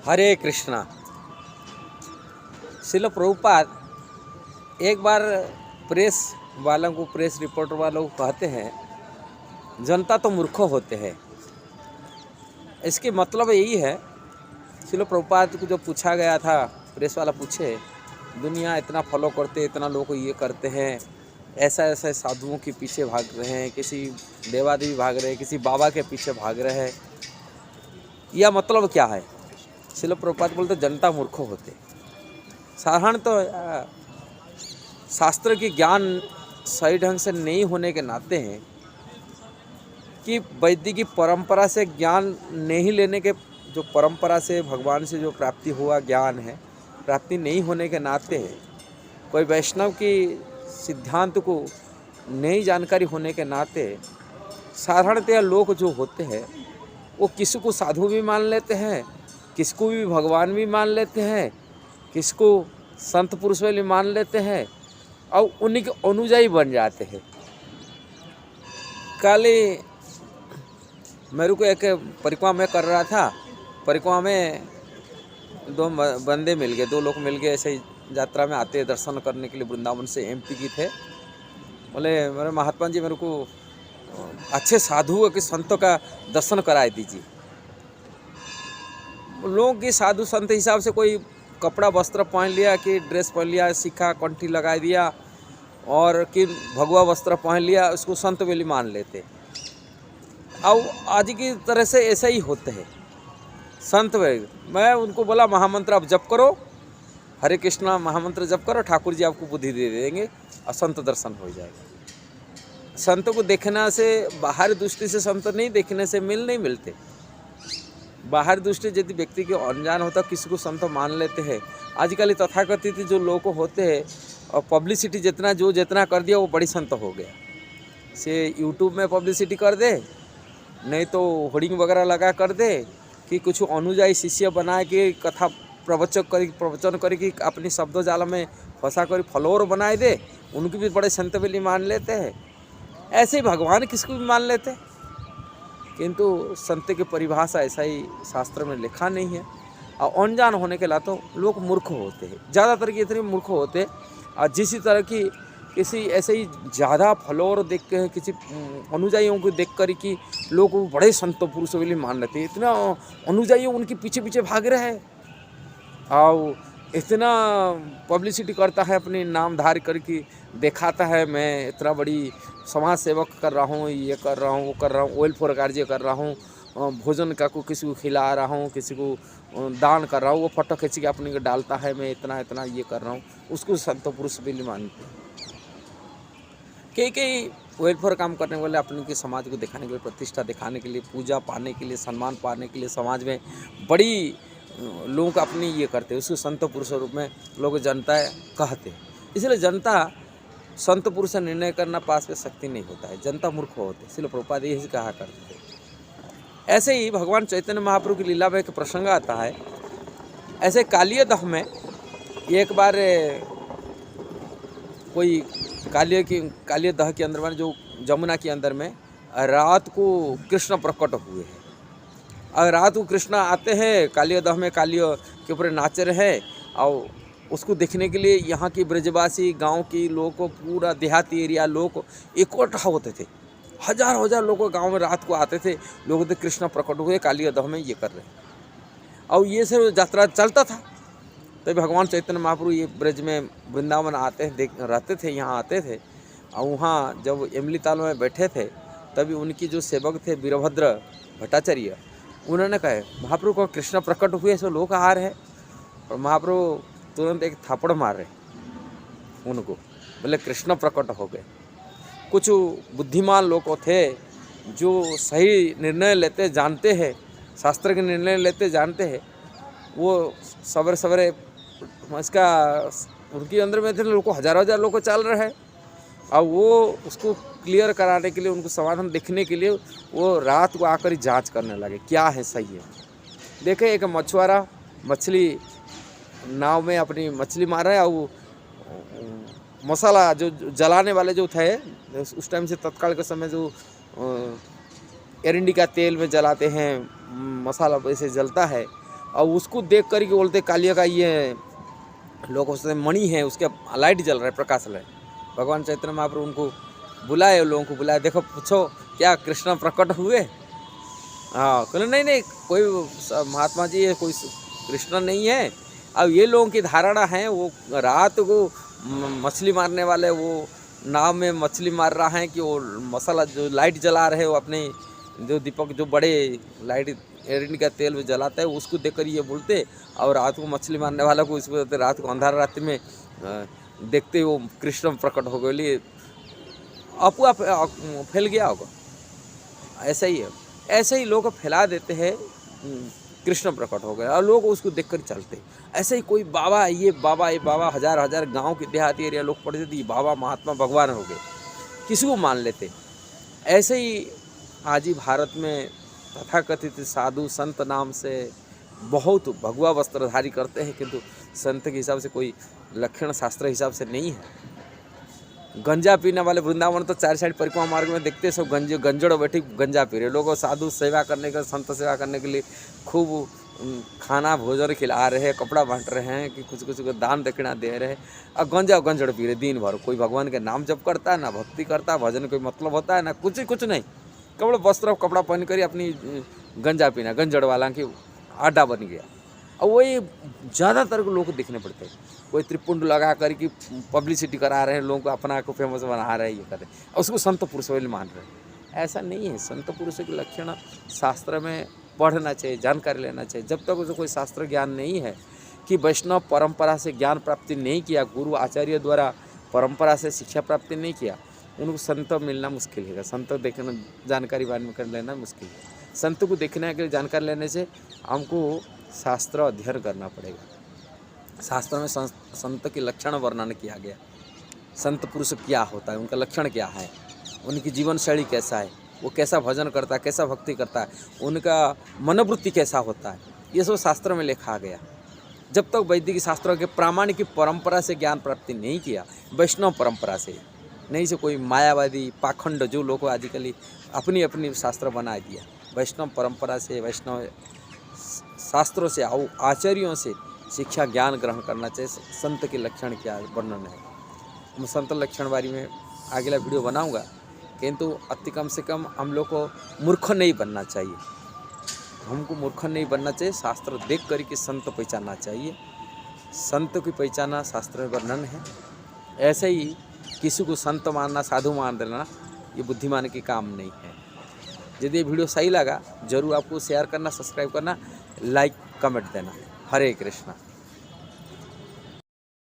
हरे कृष्णा। श्रील प्रभुपाद एक बार प्रेस वालों को, प्रेस रिपोर्टर वालों को कहते हैं, जनता तो मूर्ख होते हैं। इसके मतलब यही है, श्रील प्रभुपाद को जो पूछा गया था, प्रेस वाला पूछे, दुनिया इतना फॉलो करते, इतना लोग ये करते हैं, ऐसा ऐसा साधुओं के पीछे भाग रहे हैं, किसी देवादेवी भाग रहे हैं, किसी बाबा के पीछे भाग रहे हैं, यह मतलब क्या है? श्रील प्रभुपाद बोलते जनता मूर्ख होते। साधारण तो शास्त्र की ज्ञान सही ढंग से नहीं होने के नाते हैं कि वैदिक परंपरा से ज्ञान नहीं लेने के, जो परंपरा से भगवान से जो प्राप्ति हुआ ज्ञान है, प्राप्ति नहीं होने के नाते है, कोई वैष्णव की सिद्धांत को नई जानकारी होने के नाते साधारणतया लोग जो होते हैं वो किसी को साधु भी मान लेते हैं, किसको भी भगवान भी मान लेते हैं, किसको संत पुरुष भी मान लेते हैं और उन्हीं के अनुयायी बन जाते हैं। कल मेरे को एक परिक्रमा में कर रहा था, परिक्रमा में दो बंदे मिल गए, दो लोग मिल गए, ऐसे ही यात्रा में आते दर्शन करने के लिए, वृंदावन से एमपी की थे। बोले मेरे महात्मा जी, मेरे को अच्छे साधुओं के संतों का दर्शन कराए दीजिए। लोगों की साधु संत हिसाब से कोई कपड़ा वस्त्र पहन लिया, कि ड्रेस पहन लिया, सिक्का कंठी लगा दिया, और कि भगवा वस्त्र पहन लिया, उसको संत वेली मान लेते। अब आज की तरह से ऐसे ही होते हैं संत वेली। मैं उनको बोला महामंत्र आप जप करो, हरे कृष्णा महामंत्र जप करो, ठाकुर जी आपको बुद्धि दे देंगे और संत दर्शन हो जाएगा। संत को देखना से, बाहर दृष्टि से संत नहीं देखने से मिल नहीं मिलते। बाहर दृष्टि यदि व्यक्ति के अनजान होता, किसी को संत मान लेते हैं। आजकल तथाकथित जो लोग होते हैं, और पब्लिसिटी जितना कर दिया वो बड़ी संत हो गया। से यूट्यूब में पब्लिसिटी कर दे, नहीं तो होर्डिंग वगैरह लगा कर दे, कि कुछ अनुयायी शिष्य बनाए के कथा प्रवचन करे कि अपनी शब्दों जाल में फंसा कर फॉलोअर बनाए दे, उनकी भी बड़े संत बेली मान लेते हैं। ऐसे ही भगवान किसको भी मान लेते हैं, किंतु संत की परिभाषा ऐसा ही शास्त्र में लिखा नहीं है। और अनजान होने के लाते लोग मूर्ख होते हैं, ज़्यादातर की इतने मूर्ख होते हैं। और जिस तरह की किसी ऐसे ही ज़्यादा फॉलोअर देख के, किसी अनुयायियों को देख कर कि लोग बड़े संत पुरुषों के लिए मान लेते हैं, इतना अनुयायी उनके पीछे पीछे भाग रहे हैं और इतना पब्लिसिटी करता है, अपनी नामधारी करके दिखाता है, मैं इतना बड़ी समाज सेवक कर रहा हूँ, ये कर रहा हूँ, वो कर रहा हूँ, वेलफेयर कार्य कर रहा हूँ, भोजन का को किसी को खिला रहा हूँ, किसी को दान कर रहा हूँ, वो फोटो खींच के अपने को डालता है, मैं इतना इतना ये कर रहा हूँ, उसको संत पुरुष भी मानते हैं। कई वेलफेयर काम करने वाले अपने के समाज को दिखाने के लिए, प्रतिष्ठा दिखाने के लिए, पूजा पाने के लिए, सम्मान पाने के लिए, समाज में बड़ी लोग अपनी ये करते हैं, उसको संत पुरुष रूप में लोग जनता कहते हैं। इसलिए जनता संत पुरुष से निर्णय करना पास में शक्ति नहीं होता है, जनता मूर्ख होते, इसलिए प्रभुपाद यही कहा करते थे। ऐसे ही भगवान चैतन्य महाप्रभु की लीला में एक प्रसंग आता है। ऐसे कालिय दह में एक बार कोई कालिय दह के अंदर में, जो जमुना के अंदर में, रात को कृष्ण प्रकट हुए हैं। और रात को कृष्ण आते हैं कालिय दह में, कालिय के ऊपर नाच रहे हैं, और उसको देखने के लिए यहाँ की ब्रजवासी गांव के लोग को, पूरा देहाती एरिया लोग इकट्ठा होते थे। हजार लोग गांव में रात को आते थे, लोग तो कृष्ण प्रकट हुए कालिय दह में, ये कर रहे हैं। और ये से यात्रा चलता था। तभी भगवान चैतन्य महाप्रभु ये ब्रज में वृंदावन आते हैं, रहते थे, यहाँ आते थे। और वहाँ जब इमली ताल में बैठे थे, तभी उनकी जो सेवक थे वीरभद्र भट्टाचार्य, उन्होंने कहा महाप्रभु को कृष्ण प्रकट हुए, ऐसे लोग आ रहे हैं। और महाप्रभु तुरंत एक थापड़ मार रहे उनको, बोले कृष्ण प्रकट हो गए। कुछ बुद्धिमान लोग थे जो सही निर्णय लेते जानते हैं, शास्त्र के निर्णय लेते जानते हैं, वो सवेरे सवेरे इसका उनके अंदर में थे लोग, हजार लोग चल रहे हैं। और वो उसको क्लियर कराने के लिए, उनको समाधान देखने के लिए वो रात को आकर ही जांच करने लगे क्या है सही है। देखे एक मछुआरा मछली नाव में अपनी मछली मार रहा है, और मसाला जो जलाने वाले जो थे उस टाइम से, तत्काल के समय जो एरंडी का तेल में जलाते हैं, मसाला वैसे जलता है, और उसको देख कर के बोलते कालिया का ये लोग उससे मणि है, उसके लाइट जल रहा है, प्रकाश रहा है। भगवान चैतन्य महाप्रभु उनको बुलाए, लोगों को बुलाए, देखो पूछो क्या कृष्ण प्रकट हुए? हाँ, कहले नहीं नहीं, कोई महात्मा जी ये कोई कृष्ण नहीं है। अब ये लोगों की धारणा है वो रात को मछली मारने वाले वो नाव में मछली मार रहा है कि वो मसाला जो लाइट जला रहे हो अपने जो दीपक जो बड़े लाइट एरिन का तेल में जलाता है उसको देखकर ये बोलते, और रात को मछली मारने वाला को इसको बोलते, रात को अंधार रात में देखते वो कृष्ण प्रकट हो गए, अफवाह फैल गया होगा। ऐसा ही है, ऐसे ही लोग फैला देते हैं कृष्ण प्रकट हो गए और लोग उसको देखकर चलते। ऐसे ही कोई बाबा ये बाबा हजार हजार गांव के देहाती एरिया लोग पढ़ते थे बाबा महात्मा भगवान हो गए, किसी को मान लेते। ऐसे ही आज ही भारत में तथाकथित साधु संत नाम से बहुत भगवा वस्त्रधारी करते हैं, किंतु संत के हिसाब से कोई लक्षण शास्त्र हिसाब से नहीं है। गंजा पीने वाले वृंदावन तो चार साइड परिक्रमा मार्ग में देखते सब गंजड़ बैठी गंजा पी रहे लोग, साधु सेवा करने के संत सेवा करने के लिए खूब खाना भोजन खिला रहे हैं, कपड़ा बांट रहे हैं कि कुछ कुछ को दान दक्षिणा दे रहे हैं, और गंजड़ पी रहे दिन भर। कोई भगवान के नाम जप करता है ना भक्ति करता है, भजन कोई मतलब होता है ना कुछ नहीं, कपड़े वस्त्र कपड़ा पहन कर अपनी गंजा पीना, गंजड़ वाला की आड्डा बन गया। और वही ज़्यादातर लोग को दिखने पड़ते हैं, कोई त्रिपुंड लगा कर कि पब्लिसिटी करा रहे हैं, लोगों को अपना को फेमस बना रहे हैं, ये कर रहे हैं, और उसको संत पुरुष वाले मान रहे हैं। ऐसा नहीं है। संत पुरुषों के लक्षण शास्त्र में पढ़ना चाहिए, जानकारी लेना चाहिए। जब तक उसे कोई शास्त्र ज्ञान नहीं है कि वैष्णव परंपरा से ज्ञान प्राप्ति नहीं किया, गुरु आचार्य द्वारा परंपरा से शिक्षा प्राप्ति नहीं किया, उनको संत मिलना मुश्किल है। संत देखना जानकारी बारे में कर लेना मुश्किल है। संत को देखने के लिए जानकारी लेने से हमको शास्त्र अध्ययन करना पड़ेगा। शास्त्र में संत के लक्षण वर्णन किया गया, संत पुरुष क्या होता है, उनका लक्षण क्या है, उनकी जीवन शैली कैसा है, वो कैसा भजन करता है, कैसा भक्ति करता है, उनका मनोवृत्ति कैसा होता है, ये सब शास्त्र में लिखा गया। जब तक वैदिक शास्त्रों के प्रामाणिक परंपरा से ज्ञान प्राप्ति नहीं किया, वैष्णव परंपरा से नहीं, से कोई मायावादी पाखंड जो लोग आजकल अपनी अपनी शास्त्र बना दिया, वैष्णव परंपरा से वैष्णव शास्त्रों से आचार्यों से शिक्षा ज्ञान ग्रहण करना चाहिए। संत के लक्षण क्या वर्णन है, मैं संत लक्षण बारे में अगला वीडियो बनाऊंगा, किंतु अति कम से कम हम लोग को मूर्ख नहीं बनना चाहिए। हमको मूर्ख नहीं बनना चाहिए, शास्त्र देख कर के संत पहचानना चाहिए। संत की पहचाना शास्त्र में वर्णन है। ऐसे ही किसी को संत मानना, साधु मान देना, ये बुद्धिमान की काम नहीं है। यदि ये वीडियो सही लगा जरूर आपको शेयर करना, सब्सक्राइब करना, लाइक कमेंट देना। हरे कृष्णा।